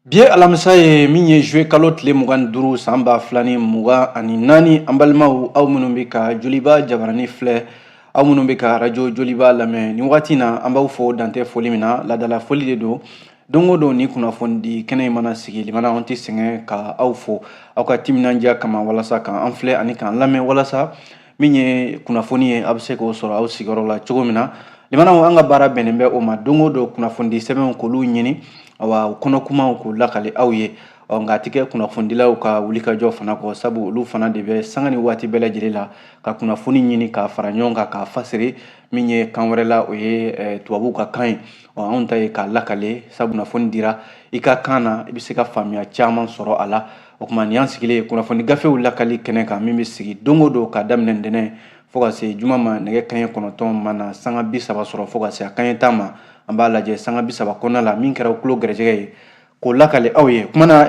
Bi alamisa ye min ye juwe kalo tile 25 san 2024 an balimaw aw minnu bɛ ka joliba jabarani filɛ aw minnu bɛ ka arajo joliba lamɛn nin wagati na an b'aw fo dantɛ foli min na ladala foli de don o don ni kunnafoni di kɛnɛ in mana sigi limana an tɛ sɛgɛn ka aw fo aw ka timinandiya kama walasa k'an filɛ ani k'an lamɛn walasa min ye kunnafoni ye a bɛ se k'o sɔrɔ aw sigiyɔrɔ la cogo min na limanaw an ka baara bɛnnen bɛ o ma don o don kunnafoni di sɛbɛnw k'olu ɲini awa kɔnɔ kumaw k'u lakale aw ye nka a tɛ kɛ kunnafonidilaw ka wulikajɔ fana kɔ sabu olu fana de bɛ sanga ni waati bɛɛ lajɛlen la ka kunnafoni ɲini k'a fara ɲɔgɔn kan k'a fasiri min ye kan wɛrɛ la o ye tubabuw ka kan ye anw ta ye k'a lakale sabu kunnafoni dira i ka kan na i bɛ se ka faamuya caman sɔrɔ a la o tuma nin y'an sigilen ye kunnafoni gafew lakali kɛnɛ kan min bɛ sigi don o don k'a daminɛ ntɛnɛn fo ka se juma ma nɛgɛ kanɲɛ 9 mana sanga 30 sɔrɔ fo ka se a kanɲɛ 10 ma an b'a lajɛ sanga 30 kɔnɔna la min kɛra kulo gɛrɛjɛgɛ ye k'o lakale aw ye kumana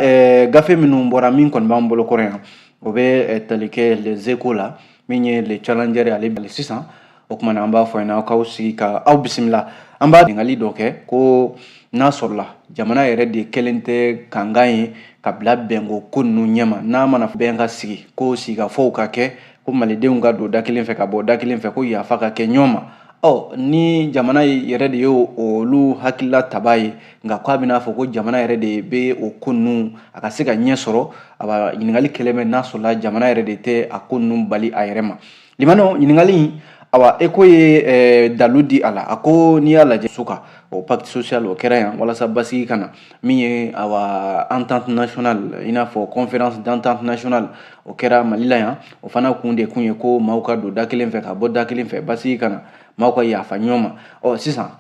gafe minnu bɔra min kɔni b'an bolo kɔrɔ yan o bɛ tali kɛ les échos la min ye le challenger ale bali sisan o kumana an b'a fɔ ɲɛna aw k'aw sigi ka aw bisimila an b'a ɲininkali dɔ kɛ ko n'a sɔrɔla jamana yɛrɛ de kɛlen tɛ kankan ye ka bila bɛnko ko ninnu ɲɛma n'a mana bɛn ka sigi ko sigikafɔw ka kɛ ko malidenw ka don da kelen fɛ ka bɔ da kelen fɛ ko yafa ka kɛ ɲɔgɔn ma ni jamana yɛrɛ de ye olu hakilila taba ye nka k'a bɛna fɔ ko jamana yɛrɛ de bɛ o ko ninnu a ka se ka ɲɛ sɔrɔ a ɲininkali kɛlen bɛ n'a sɔrɔla jamana yɛrɛ de tɛ a ko ninnu bali a yɛrɛ ma limanaw ɲininkali in awa eko ye dalu di a la a ko n'i y'a lajɛ so kan o pacte social o kɛra yan walasa basigi ka na min ye awa entente nationale i n'a fɔ conférence d'entente nationale o kɛra mali la yan o fana kun de kun ye ko maaw ka don da kelen fɛ ka bɔ da kelen fɛ basigi ka na maaw ka yafa ɲɔgɔn ma sisan